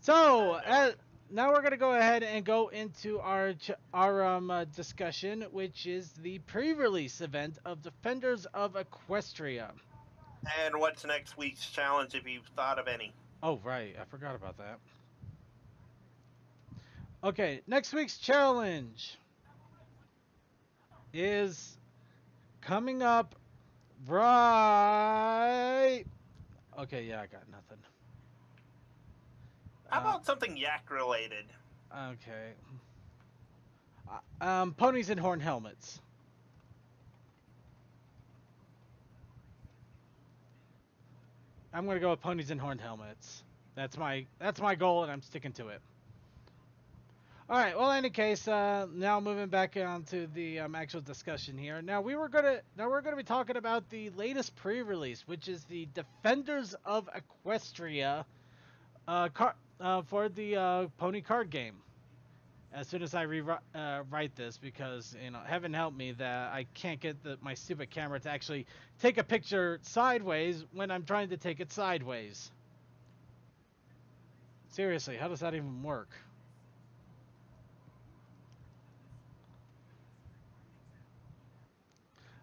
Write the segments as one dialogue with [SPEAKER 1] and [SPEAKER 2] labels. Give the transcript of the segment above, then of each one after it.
[SPEAKER 1] So, now we're going to go ahead and go into our discussion, which is the pre-release event of Defenders of Equestria.
[SPEAKER 2] And what's next week's challenge if you've thought of any?
[SPEAKER 1] Oh, right. I forgot about that. Okay, next week's challenge is coming up right. Okay, yeah, I got nothing.
[SPEAKER 2] How about something yak related?
[SPEAKER 1] Okay. Ponies and horn helmets. I'm gonna go with ponies and horn helmets. That's my goal, and I'm sticking to it. All right. Well, in any case, now moving back on to the actual discussion here. Now we're gonna be talking about the latest pre-release, which is the Defenders of Equestria, for the pony card game. As soon as I write this, because heaven help me that I can't get my stupid camera to actually take a picture sideways when I'm trying to take it sideways. Seriously, how does that even work?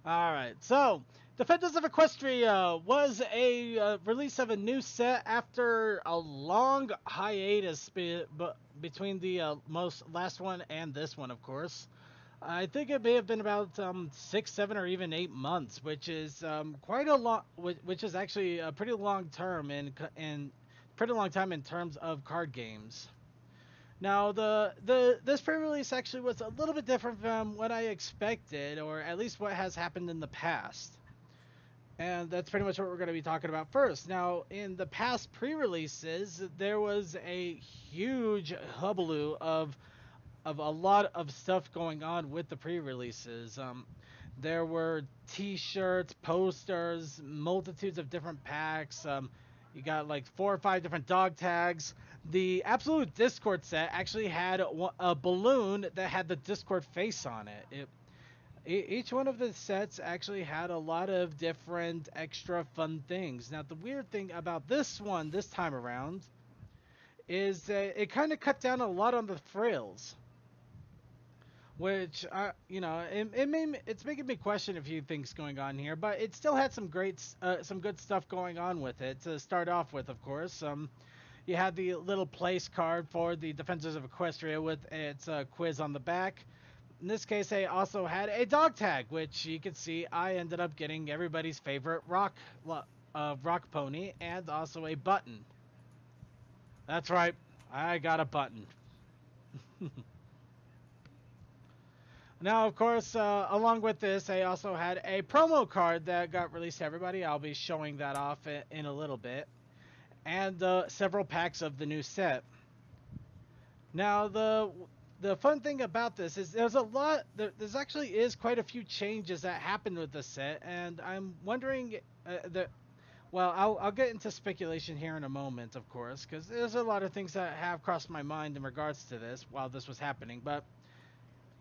[SPEAKER 1] All right, so Defenders of Equestria was a release of a new set after a long hiatus between the most last one and this one, of course. I think it may have been about 6, 7, or even 8 months, which is quite a long, which is actually a pretty long term and pretty long time in terms of card games. Now, this pre-release actually was a little bit different from what I expected, or at least what has happened in the past. And that's pretty much what we're going to be talking about first. Now, in the past pre-releases, there was a huge hullabaloo of a lot of stuff going on with the pre-releases. There were T-shirts, posters, multitudes of different packs. You got like 4 or 5 different dog tags. The Absolute Discord set actually had a balloon that had the Discord face on it. Each one of the sets actually had a lot of different extra fun things. Now, the weird thing about this one this time around is that it kind of cut down a lot on the frills, which it's making me question a few things going on here, but it still had some good stuff going on with it. To start off with, of course, you had the little place card for the Defenders of Equestria with its quiz on the back. In this case, they also had a dog tag, which you can see I ended up getting everybody's favorite rock pony, and also a button. That's right, I got a button. Now, of course, along with this, they also had a promo card that got released to everybody. I'll be showing that off in a little bit. And several packs of the new set. Now, the fun thing about this is there's a lot. There's actually is quite a few changes that happened with the set, and I'm wondering well, I'll get into speculation here in a moment, of course, because there's a lot of things that have crossed my mind in regards to this while this was happening. But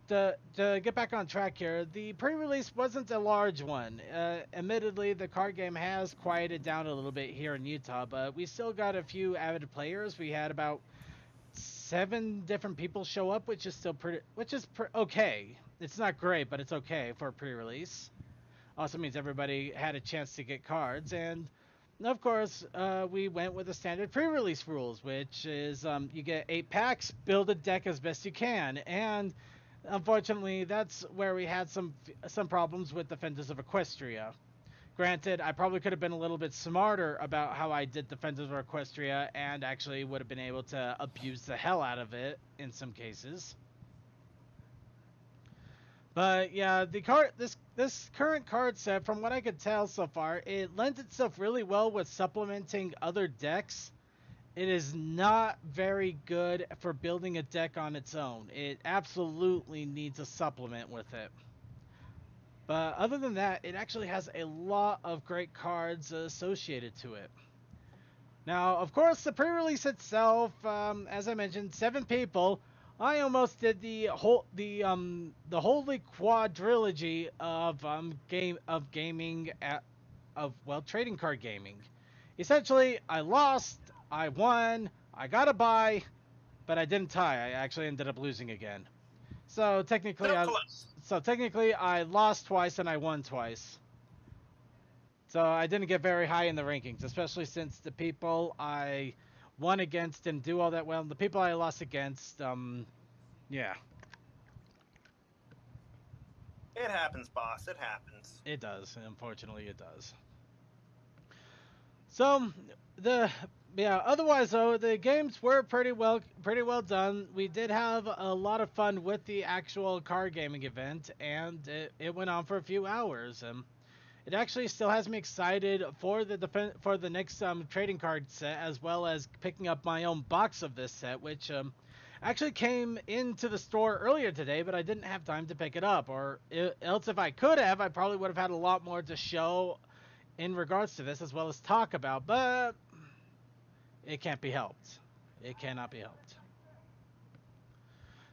[SPEAKER 1] to get back on track here, the pre-release wasn't a large one. Admittedly, the card game has quieted down a little bit here in Utah, but we still got a few avid players. We had about 7 different people show up, which is still okay. It's not great, but it's okay for a pre-release. Also means everybody had a chance to get cards, and of course, we went with the standard pre-release rules, which is you get 8 packs, build a deck as best you can, and unfortunately, that's where we had some problems with Defenders of Equestria. Granted, I probably could have been a little bit smarter about how I did Defenders of Equestria, and actually would have been able to abuse the hell out of it in some cases. But yeah, this current card set, from what I could tell so far, it lends itself really well with supplementing other decks. It is not very good for building a deck on its own. It absolutely needs a supplement with it. But other than that, it actually has a lot of great cards associated to it. Now, of course, the pre-release itself, as I mentioned, 7 people. I almost did the holy quadrilogy of trading card gaming. Essentially, I lost, I won, I got a bye, but I didn't tie. I actually ended up losing again. So technically, I lost twice and I won twice. So I didn't get very high in the rankings, especially since the people I won against didn't do all that well. The people I lost against, yeah.
[SPEAKER 2] It happens, boss. It happens.
[SPEAKER 1] It does. Unfortunately, it does. So otherwise though, the games were pretty well done. We did have a lot of fun with the actual card gaming event, and it went on for a few hours. It actually still has me excited for the next trading card set, as well as picking up my own box of this set, which actually came into the store earlier today, but I didn't have time to pick it up. Else if I could have, I probably would have had a lot more to show in regards to this, as well as talk about, but it can't be helped. It cannot be helped.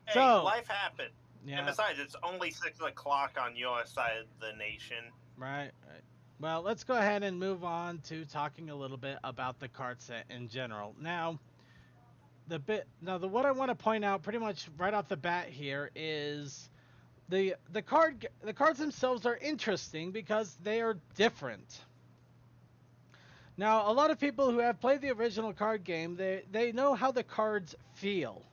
[SPEAKER 2] Hey,
[SPEAKER 1] so
[SPEAKER 2] life happened.
[SPEAKER 1] Yeah.
[SPEAKER 2] And besides, it's only 6 o'clock on your side of the nation.
[SPEAKER 1] Right. Well, let's go ahead and move on to talking a little bit about the card set in general. Now, what I want to point out pretty much right off the bat here is the cards themselves are interesting because they are different. Now, a lot of people who have played the original card game, they know how the cards feel.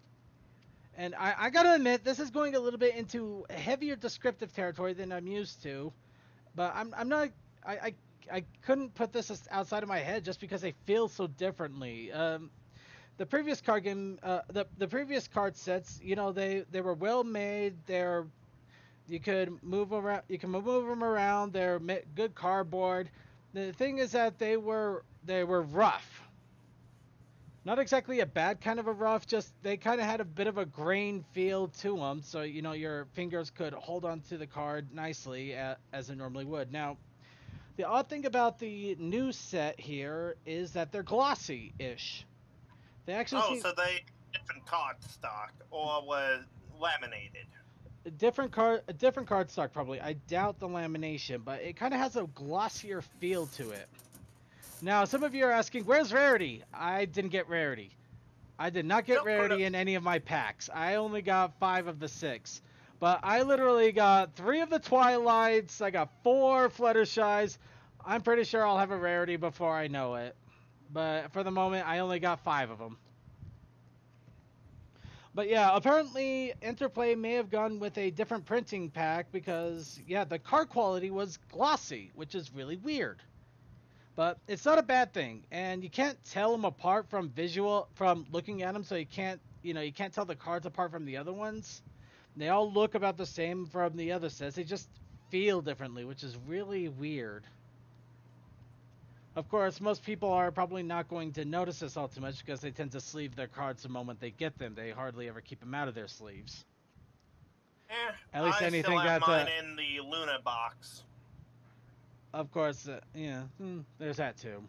[SPEAKER 1] And I gotta admit, this is going a little bit into heavier descriptive territory than I'm used to. But I'm not... I couldn't put this outside of my head just because they feel so differently. The previous card game, the previous card sets, you know, they were well made. You could move around. You can move them around. They're good cardboard. The thing is that they were rough. Not exactly a bad kind of a rough, just they kind of had a bit of a grain feel to them, so you know your fingers could hold onto the card nicely as it normally would. Now, the odd thing about the new set here is that they're glossy-ish. They actually
[SPEAKER 2] so they different card stock or was laminated.
[SPEAKER 1] A different card stock probably. I doubt the lamination, but it kind of has a glossier feel to it. Now, some of you are asking, where's Rarity? I didn't get Rarity. I did not get Rarity in any of my packs. I only got 5 of the 6. But I literally got 3 of the Twilights. I got 4 Fluttershy's. I'm pretty sure I'll have a Rarity before I know it. But for the moment, I only got 5 of them. But yeah, apparently Interplay may have gone with a different printing pack because, yeah, the card quality was glossy, which is really weird. But it's not a bad thing, and you can't tell them apart from looking at them, so you can't tell the cards apart from the other ones. They all look about the same from the other sets. They just feel differently, which is really weird. Of course, most people are probably not going to notice this all too much because they tend to sleeve their cards the moment they get them. They hardly ever keep them out of their sleeves.
[SPEAKER 2] At least I still have mine in the Luna box.
[SPEAKER 1] Of course, yeah, there's that too.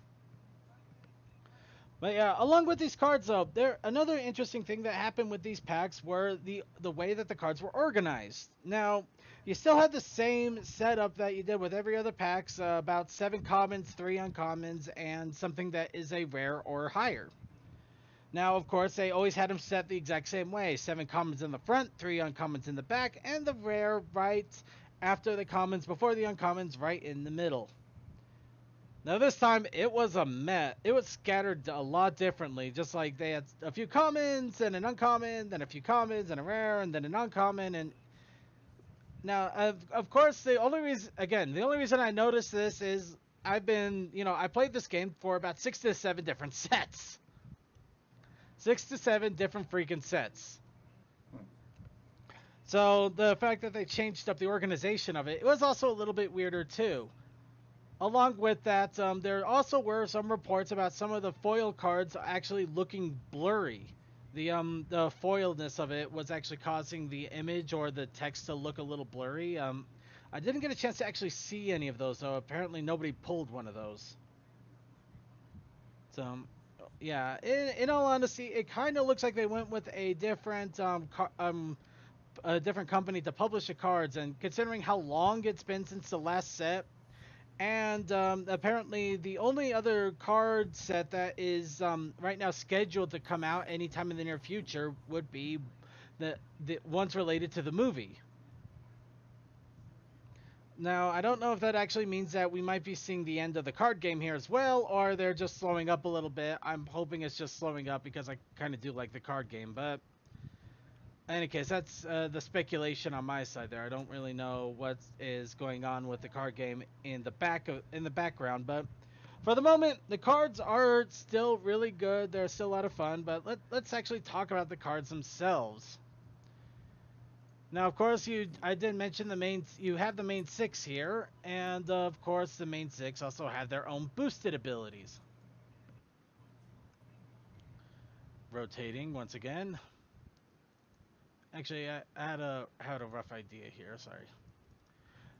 [SPEAKER 1] But yeah, along with these cards though, another interesting thing that happened with these packs were the way that the cards were organized. Now, you still had the same setup that you did with every other packs, about 7 commons, 3 uncommons, and something that is a rare or higher. Now, of course, they always had them set the exact same way. 7 commons in the front, 3 uncommons in the back, and the rare right after the commons, before the uncommons, right in the middle. Now this time, it was a mess. It was scattered a lot differently, just like they had a few commons, and an uncommon, then a few commons, and a rare, and then an uncommon, and... Now, of course, the only reason I noticed this is I played this game for about 6 to 7 different sets. 6 to 7 different freaking sets. So the fact that they changed up the organization of it, it was also a little bit weirder too. Along with that, there also were some reports about some of the foil cards actually looking blurry. The foilness of it was actually causing the image or the text to look a little blurry. I didn't get a chance to actually see any of those, though. Apparently nobody pulled one of those. So, yeah, in all honesty, it kind of looks like they went with a different company to publish the cards, and considering how long it's been since the last set, And apparently, the only other card set that is right now scheduled to come out anytime in the near future would be the ones related to the movie. Now, I don't know if that actually means that we might be seeing the end of the card game here as well, or they're just slowing up a little bit. I'm hoping it's just slowing up because I kind of do like the card game, but in any case, that's the speculation on my side there. I don't really know what is going on with the card game in the background, but for the moment, the cards are still really good. They're still a lot of fun, but let's actually talk about the cards themselves. Now, of course, I did mention you have the main 6 here, and of course, the main 6 also have their own boosted abilities. Rotating once again. Actually, I had a rough idea here. Sorry.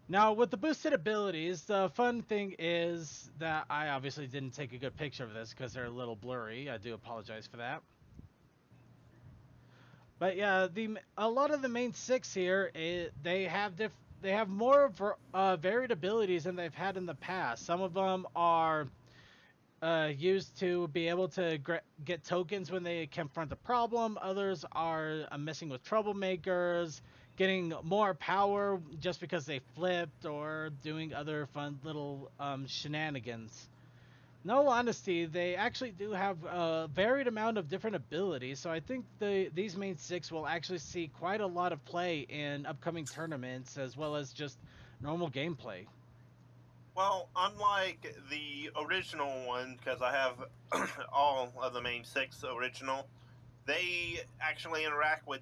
[SPEAKER 1] Now, with the boosted abilities, the fun thing is that I obviously didn't take a good picture of this because they're a little blurry. I do apologize for that. But yeah, a lot of the main 6 here, they have more varied abilities than they've had in the past. Some of them are used to be able to get tokens when they confront a problem. Others are messing with troublemakers, getting more power just because they flipped, or doing other fun little shenanigans. In all honesty, they actually do have a varied amount of different abilities, so I think these main 6 will actually see quite a lot of play in upcoming tournaments as well as just normal gameplay.
[SPEAKER 2] Well, unlike the original one, because I have all of the main 6 original, they actually interact with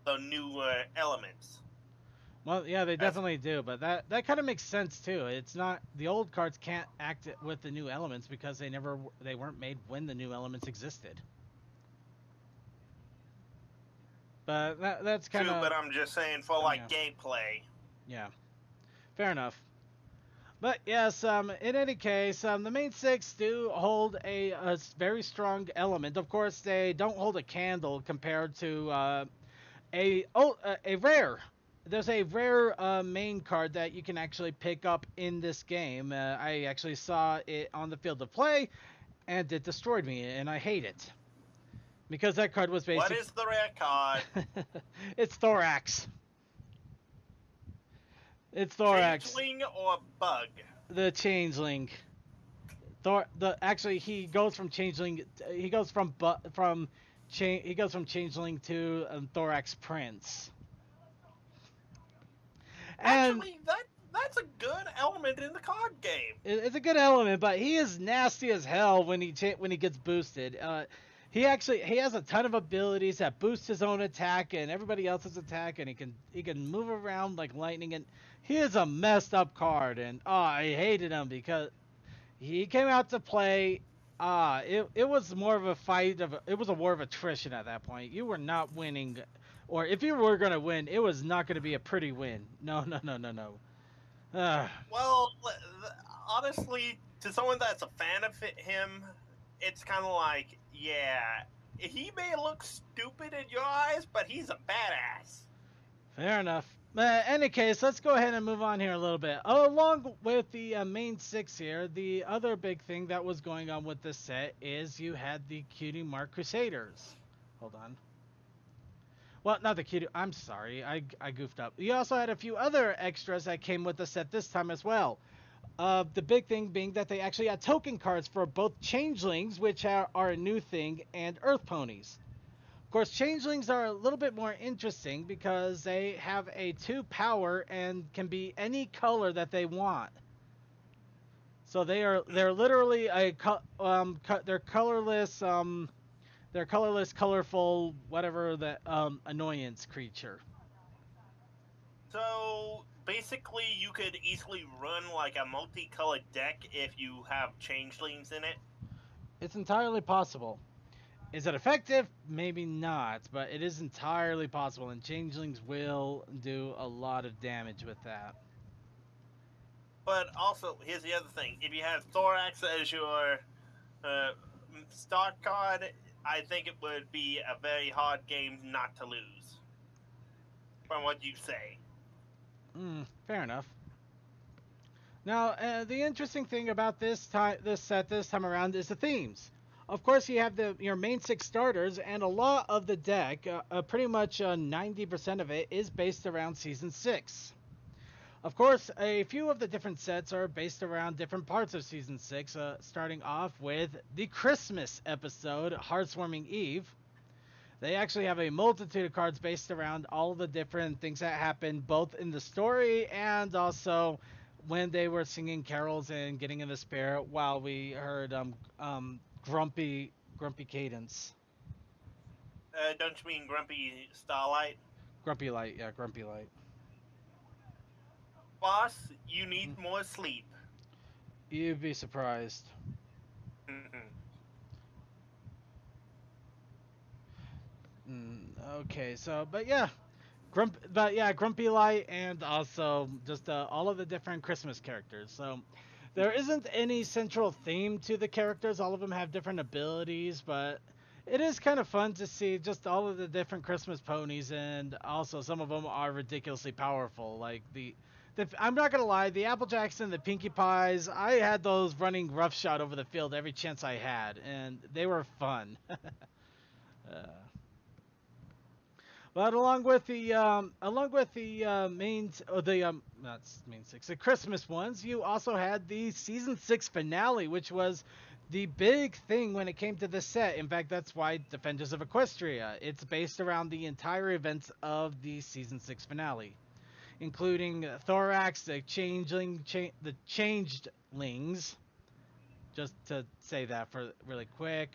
[SPEAKER 2] the new elements.
[SPEAKER 1] Well, yeah, they definitely do, but that kind of makes sense too. It's not the old cards can't act with the new elements because they weren't made when the new elements existed. But that's kind of
[SPEAKER 2] true. But I'm just saying for like gameplay.
[SPEAKER 1] Yeah, fair enough. But yes, in any case, the main 6 do hold a very strong element. Of course, they don't hold a candle compared to a rare. There's a rare main card that you can actually pick up in this game. I actually saw it on the field of play, and it destroyed me, and I hate it. Because that card was basically...
[SPEAKER 2] What is the rare card?
[SPEAKER 1] It's Thorax. It's Thorax.
[SPEAKER 2] Changeling or bug?
[SPEAKER 1] The Changeling. Actually, he goes from Changeling... He goes from Changeling to Thorax Prince. And
[SPEAKER 2] actually, that's a good element in the card game.
[SPEAKER 1] It's a good element, but he is nasty as hell when he gets boosted. He has a ton of abilities that boost his own attack and everybody else's attack, and he can move around like lightning. And he is a messed up card, and I hated him because he came out to play. It was more of a fight it was a war of attrition at that point. You were not winning. Or if you were going to win, it was not going to be a pretty win. No.
[SPEAKER 2] Well, honestly, to someone that's a fan of him, it's kind of like, yeah, he may look stupid in your eyes, but he's a badass.
[SPEAKER 1] Fair enough. In any case, let's go ahead and move on here a little bit. Along with the main 6 here, the other big thing that was going on with this set is you had the Cutie Mark Crusaders. Hold on. Well, not the Cutie. I'm sorry. I goofed up. You also had a few other extras that came with the set this time as well. The big thing being that they actually had token cards for both Changelings, which are a new thing, and Earth Ponies. Of course, Changelings are a little bit more interesting because they have a 2 power and can be any color that they want. So they're literally they're colorless. They're colorless, colorful, whatever the annoyance creature.
[SPEAKER 2] So basically, you could easily run like a multicolored deck if you have changelings in it.
[SPEAKER 1] It's entirely possible. Is it effective? Maybe not, but it is entirely possible, and changelings will do a lot of damage with that.
[SPEAKER 2] But also, here's the other thing: if you have Thorax as your start card, I think it would be a very hard game not to lose. From what you say.
[SPEAKER 1] Fair enough. Now, the interesting thing about this set this time around is the themes. Of course, you have your main 6 starters, and a lot of the deck, pretty much 90% of it, is based around Season 6. Of course, a few of the different sets are based around different parts of Season 6, starting off with the Christmas episode, Heartswarming Eve. They actually have a multitude of cards based around all the different things that happened both in the story and also when they were singing carols and getting in the spirit while we heard grumpy cadence.
[SPEAKER 2] Don't you mean Grumpy Starlight?
[SPEAKER 1] Grumpy light, yeah, grumpy light.
[SPEAKER 2] Boss, you need more sleep.
[SPEAKER 1] You'd be surprised. Okay, so but yeah, Grumpy Light and also just all of the different Christmas characters. So there isn't any central theme to the characters. All of them have different abilities, but it is kind of fun to see just all of the different Christmas ponies, and also some of them are ridiculously powerful. Like I'm not gonna lie, the Applejacks and the Pinkie Pies, I had those running roughshod over the field every chance I had, and they were fun. But along with the the Christmas ones, you also had the season 6 finale, which was the big thing when it came to this set. In fact, that's why Defenders of Equestria. It's based around the entire events of the season 6 finale, including Thorax, the the changelings. Just to say that for really quick.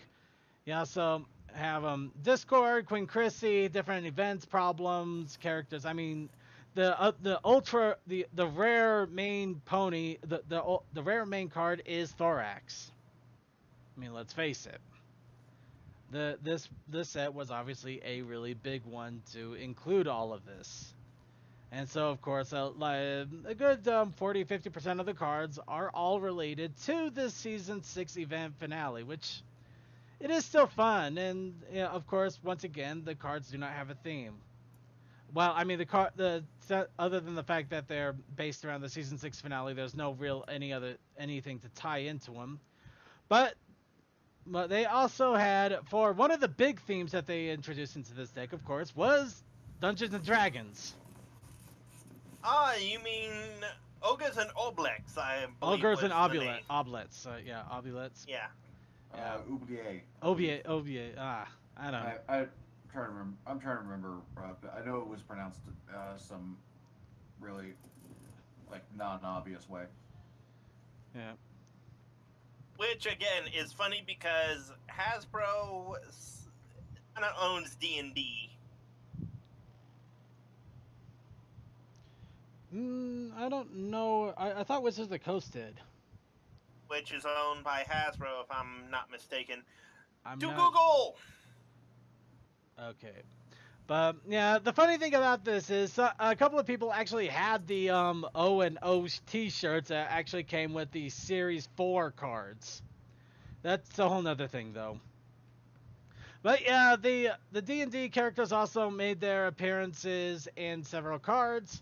[SPEAKER 1] You also have Discord, Queen Chrissy, different events, problems, characters. I mean, the rare main pony, the rare main card is Thorax. I mean, let's face it. This set was obviously a really big one to include all of this. And so, of course, like a good 40-50% of the cards are all related to this season 6 event finale, which it is still fun, and of course, once again, the cards do not have a theme. Well, I mean, the set, other than the fact that they're based around the season 6 finale, there's no real anything to tie into them. But they also had, for one of the big themes that they introduced into this deck, of course, was Dungeons and Dragons.
[SPEAKER 2] Ah, you mean Ogres and Oblex, I believe.
[SPEAKER 1] Ogres and Oblets. Yeah, Oblets.
[SPEAKER 2] Yeah.
[SPEAKER 3] Oubliette.
[SPEAKER 1] Obliette. Ah, I don't know.
[SPEAKER 3] I'm trying to remember. But I know it was pronounced some really like non-obvious way.
[SPEAKER 1] Yeah.
[SPEAKER 2] Which again is funny because Hasbro kind of owns D&D.
[SPEAKER 1] I don't know. I thought Wizards of the Coast did.
[SPEAKER 2] Which is owned by Hasbro, if I'm not mistaken.
[SPEAKER 1] Google! Okay. But, yeah, the funny thing about this is a couple of people actually had the O and O t-shirts that actually came with the Series 4 cards. That's a whole nother thing, though. But, yeah, the D&D characters also made their appearances in several cards.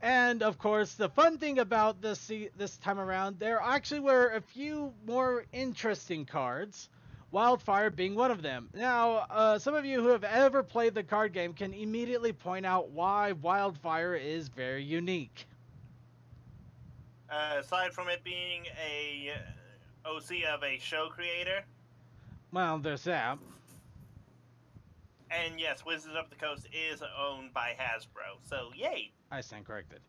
[SPEAKER 1] And, of course, the fun thing about this time around, there actually were a few more interesting cards, Wildfire being one of them. Now, some of you who have ever played the card game can immediately point out why Wildfire is very unique.
[SPEAKER 2] Aside from it being a OC of a show creator.
[SPEAKER 1] Well, there's that.
[SPEAKER 2] And yes, Wizards of the Coast is owned by Hasbro, so yay!
[SPEAKER 1] I stand corrected.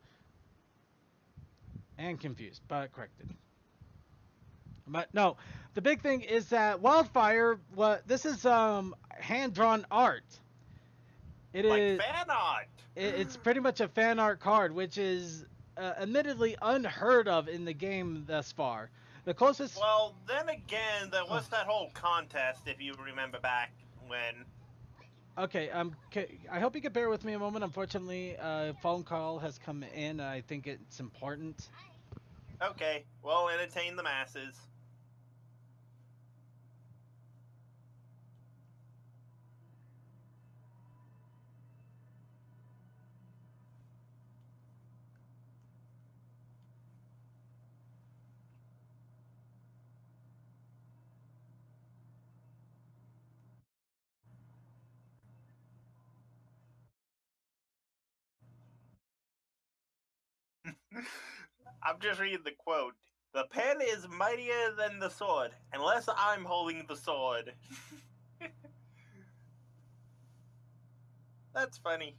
[SPEAKER 1] And confused, but corrected. But no, the big thing is that Wildfire, this is hand-drawn art. It is
[SPEAKER 2] fan art!
[SPEAKER 1] It's pretty much a fan art card, which is admittedly unheard of in the game thus far. The closest...
[SPEAKER 2] Well, then again, there was that whole contest, if you remember back when...
[SPEAKER 1] Okay, I hope you could bear with me a moment. Unfortunately, a phone call has come in, and I think it's important.
[SPEAKER 2] Okay, well, entertain the masses. I'm just reading the quote. The pen is mightier than the sword, unless I'm holding the sword. That's funny.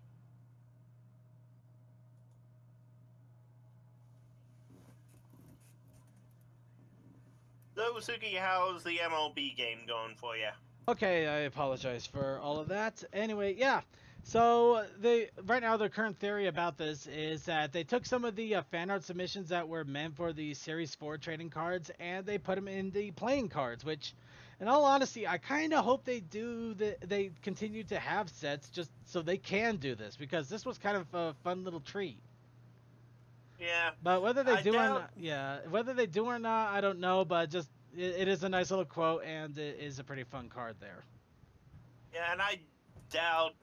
[SPEAKER 2] So, Suki, how's the MLB game going for you?
[SPEAKER 1] Okay, I apologize for all of that. Anyway, yeah. So they right now the current theory about this is that they took some of the fan art submissions that were meant for the Series 4 trading cards and they put them in the playing cards, which in all honesty, I kind of hope they continue to have sets just so they can do this because this was kind of a fun little treat.
[SPEAKER 2] Yeah,
[SPEAKER 1] But whether they
[SPEAKER 2] I
[SPEAKER 1] do or
[SPEAKER 2] doubt.
[SPEAKER 1] not, yeah, whether they do or not, I don't know, but just it is a nice little quote and it is a pretty fun card there.
[SPEAKER 2] Yeah, and I doubt,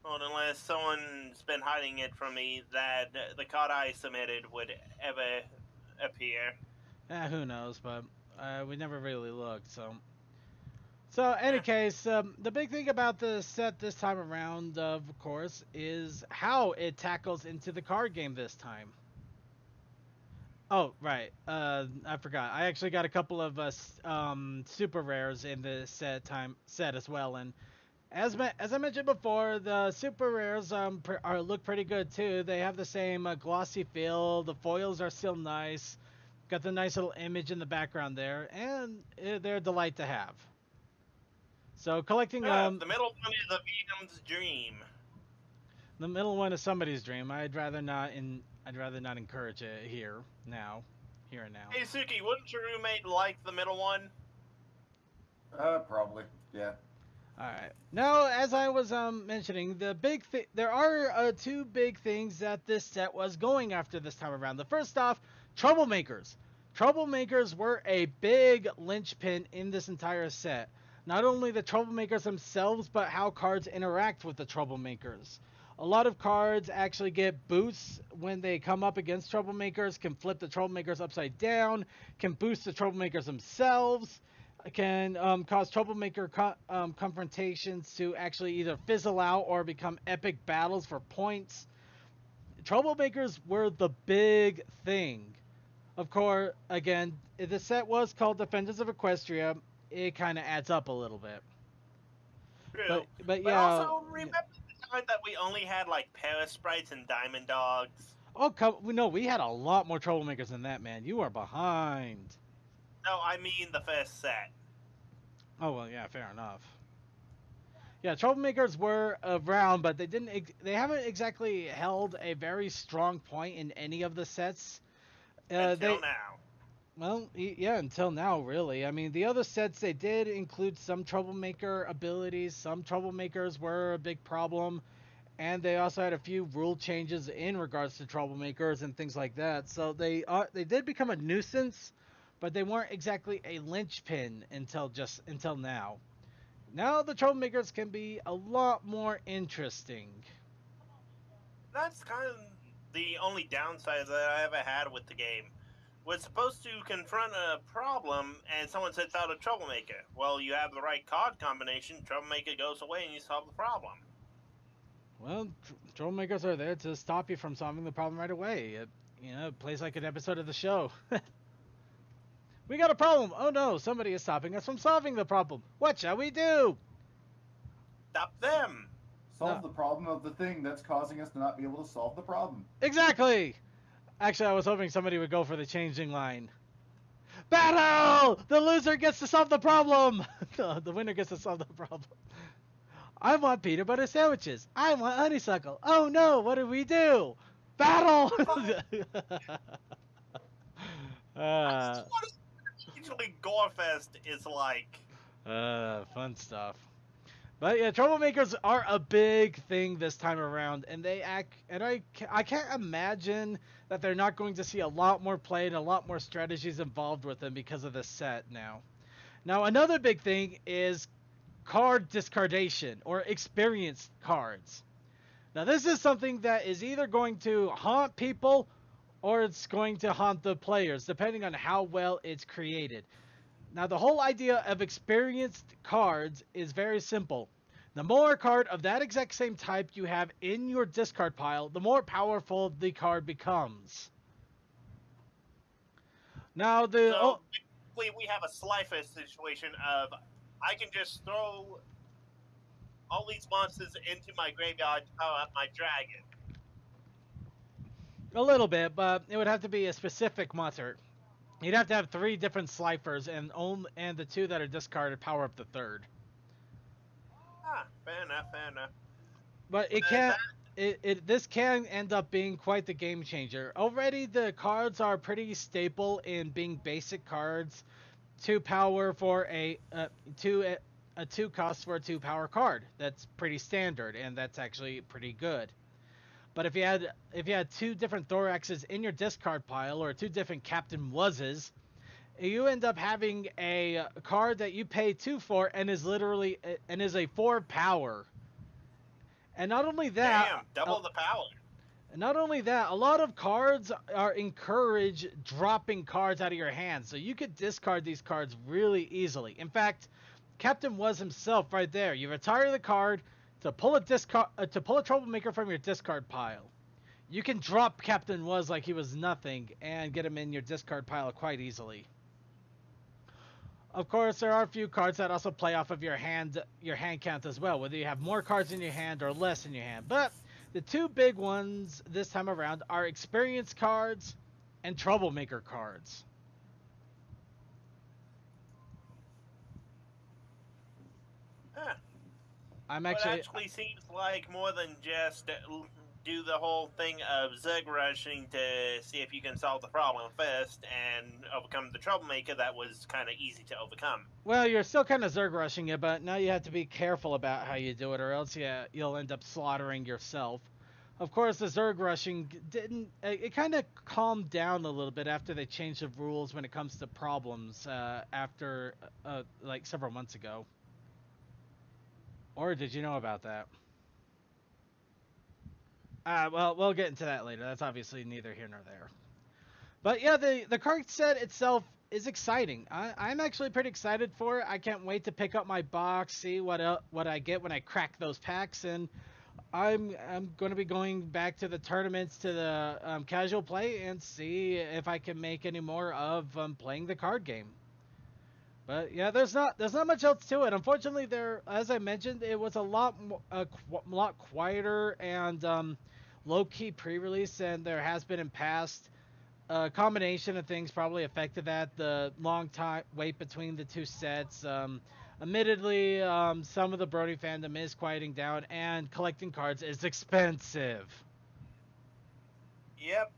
[SPEAKER 2] well, unless someone's been hiding it from me, that the card I submitted would ever appear.
[SPEAKER 1] Who knows, but we never really looked, so. So, any
[SPEAKER 2] Yeah.
[SPEAKER 1] case, the big thing about the set this time around, of course, is how it tackles into the card game this time. Oh, right. I forgot. I actually got a couple of super rares in the set as well, and as I mentioned before, the super rares look pretty good too. They have the same glossy feel. The foils are still nice. Got the nice little image in the background there, and they're a delight to have. So collecting
[SPEAKER 2] The middle one is a VM's dream.
[SPEAKER 1] the middle one is somebody's dream. I'd rather not encourage it here and now.
[SPEAKER 2] Hey, Suki, wouldn't your roommate like the middle one?
[SPEAKER 3] Probably. Yeah.
[SPEAKER 1] All right. Now, as I was mentioning, there are two big things that this set was going after this time around. The first off, Troublemakers. Troublemakers were a big linchpin in this entire set. Not only the Troublemakers themselves, but how cards interact with the Troublemakers. A lot of cards actually get boosts when they come up against Troublemakers, can flip the Troublemakers upside down, can boost the Troublemakers themselves, can cause troublemaker confrontations to actually either fizzle out or become epic battles for points. Troublemakers were the big thing. Of course, again, if the set was called Defenders of Equestria, it kind of adds up a little bit.
[SPEAKER 2] True.
[SPEAKER 1] But
[SPEAKER 2] But
[SPEAKER 1] yeah.
[SPEAKER 2] also, remember the time that we only had, like, Parasprites and Diamond Dogs?
[SPEAKER 1] Oh, no, we had a lot more Troublemakers than that, man. You are behind.
[SPEAKER 2] No, I mean the first set.
[SPEAKER 1] Oh, well, yeah, fair enough. Yeah, Troublemakers were around, but they haven't exactly held a very strong point in any of the sets.
[SPEAKER 2] Until now.
[SPEAKER 1] Well, yeah, until now, really. I mean, the other sets, they did include some Troublemaker abilities. Some Troublemakers were a big problem. And they also had a few rule changes in regards to Troublemakers and things like that. So they did become a nuisance, but they weren't exactly a linchpin until now. Now the Troublemakers can be a lot more interesting.
[SPEAKER 2] That's kind of the only downside that I ever had with the game. Was supposed to confront a problem, and someone sets out a Troublemaker. Well, you have the right card combination, Troublemaker goes away, and you solve the problem.
[SPEAKER 1] Well, Troublemakers are there to stop you from solving the problem right away. It plays like an episode of the show. We got a problem. Oh no, somebody is stopping us from solving the problem. What shall we do?
[SPEAKER 2] Stop them!
[SPEAKER 3] Solve the problem of the thing that's causing us to not be able to solve the problem.
[SPEAKER 1] Exactly! Actually, I was hoping somebody would go for the changing line. Battle! The loser gets to solve the problem! The winner gets to solve the problem. I want peanut butter sandwiches. I want honeysuckle. Oh no, what do we do? Battle!
[SPEAKER 2] That's what usually Gorefest is like.
[SPEAKER 1] Fun stuff. But yeah, Troublemakers are a big thing this time around, and I can't imagine that they're not going to see a lot more play and a lot more strategies involved with them because of this set now. Now, another big thing is card discardation or experienced cards. Now, this is something that is either going to haunt people or it's going to haunt the players, depending on how well it's created. Now, the whole idea of experienced cards is very simple. The more card of that exact same type you have in your discard pile, the more powerful the card becomes. Now,
[SPEAKER 2] So basically, we have a Slifer situation of I can just throw all these monsters into my graveyard to power up my dragon.
[SPEAKER 1] a little bit, but it would have to be a specific monster. You'd have to have 3 different Slifers, and the 2 that are discarded power up the 3rd.
[SPEAKER 2] Ah, fair enough, fair enough.
[SPEAKER 1] But it can't. This can end up being quite the game changer. Already, the cards are pretty staple in being basic cards. 2 power for a 2 cost for a 2 power card. That's pretty standard, and that's actually pretty good. But if you had 2 different Thoraxes in your discard pile, or 2 different Captain Wazes, you end up having a card that you pay 2 for and is a 4 power. And not only that,
[SPEAKER 2] damn, double the power.
[SPEAKER 1] Not only that, a lot of cards are encourage dropping cards out of your hand, so you could discard these cards really easily. In fact, Captain Was himself right there. You retire the card to pull a Troublemaker from your discard pile. You can drop Captain Was like he was nothing and get him in your discard pile quite easily. Of course, there are a few cards that also play off of your hand count as well, whether you have more cards in your hand or less in your hand. But the 2 big ones this time around are experience cards and Troublemaker cards.
[SPEAKER 2] Huh.
[SPEAKER 1] It
[SPEAKER 2] actually seems like more than just do the whole thing of Zerg rushing to see if you can solve the problem first and overcome the Troublemaker. That was kind of easy to overcome.
[SPEAKER 1] Well, you're still kind of Zerg rushing it, but now you have to be careful about how you do it, or else you'll end up slaughtering yourself. Of course, the Zerg rushing it kind of calmed down a little bit after they changed the rules when it comes to problems after like several months ago. Or did you know about that? Well, we'll get into that later. That's obviously neither here nor there. But yeah, the card set itself is exciting. I'm actually pretty excited for it. I can't wait to pick up my box, see what I get when I crack those packs, and I'm going to be going back to the tournaments, to the casual play, and see if I can make any more of playing the card game. But yeah, there's not much else to it. Unfortunately, as I mentioned, it was a lot quieter and low-key pre-release than there has been in past. A combination of things probably affected that. The long time wait between the 2 sets. Admittedly, some of the Brony fandom is quieting down, and collecting cards is expensive.
[SPEAKER 2] Yep.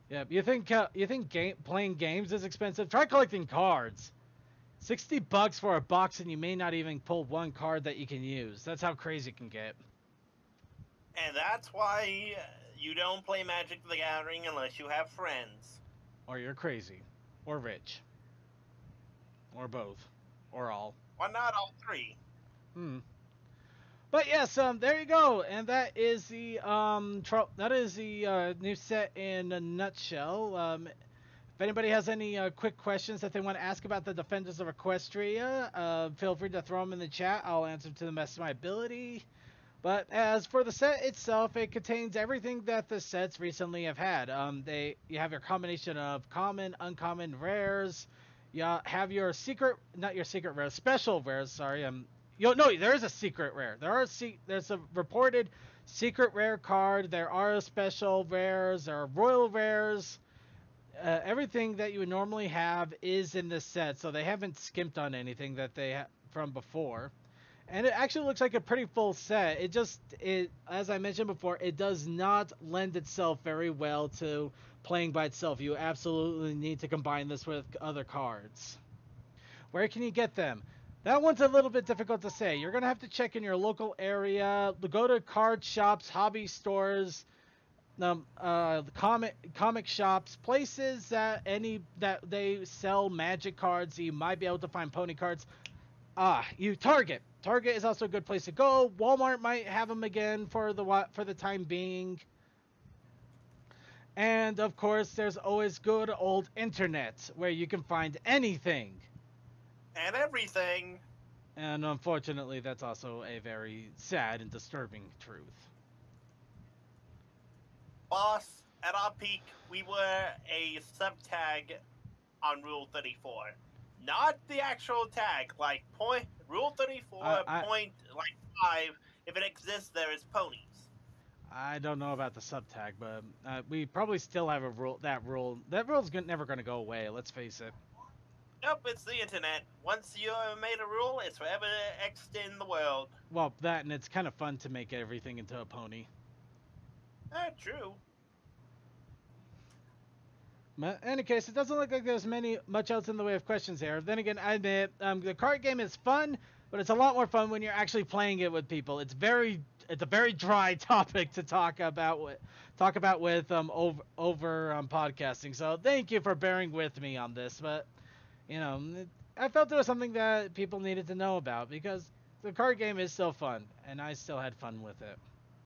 [SPEAKER 1] Yep. You think playing games is expensive? Try collecting cards. $60 for a box, and you may not even pull 1 card that you can use. That's how crazy it can get.
[SPEAKER 2] And that's why you don't play Magic the Gathering unless you have friends.
[SPEAKER 1] Or you're crazy. Or rich. Or both. Or all.
[SPEAKER 2] Why not all 3?
[SPEAKER 1] But yes, there you go, and that is the new set in a nutshell. If anybody has any quick questions that they want to ask about the Defenders of Equestria, feel free to throw them in the chat. I'll answer to the best of my ability. But as for the set itself, it contains everything that the sets recently have had. You have your combination of common, uncommon, rares. You have your special rares. Sorry, no, there is a secret rare. There's a reported secret rare card. There are special rares. There are royal rares. Everything that you would normally have is in this set, so they haven't skimped on anything that they from before. And it actually looks like a pretty full set. As I mentioned before, it does not lend itself very well to playing by itself. You absolutely need to combine this with other cards. Where can you get them? That one's a little bit difficult to say. You're going to have to check in your local area, go to card shops, hobby stores, comic shops, places that they sell Magic cards. You might be able to find Pony cards. Target. Target is also a good place to go. Walmart might have them again for the time being. And of course, there's always good old internet where you can find anything
[SPEAKER 2] and everything.
[SPEAKER 1] And unfortunately, that's also a very sad and disturbing truth.
[SPEAKER 2] Boss, at our peak, we were a sub-tag on Rule 34. Not the actual tag, like point Rule 34
[SPEAKER 1] I
[SPEAKER 2] point like 5, if it exists there is ponies.
[SPEAKER 1] I don't know about the subtag, but we probably still have a rule. That rule's never going to go away. Let's face it.
[SPEAKER 2] Nope, it's the internet. Once you made a rule, it's forever exed in the world.
[SPEAKER 1] Well, that and it's kind of fun to make everything into a pony.
[SPEAKER 2] True.
[SPEAKER 1] But in any case, it doesn't look like there's much else in the way of questions here. Then again, I admit the card game is fun, but it's a lot more fun when you're actually playing it with people. It's a very dry topic to talk about with podcasting. So thank you for bearing with me on this, but I felt it was something that people needed to know about because the card game is still fun, and I still had fun with it.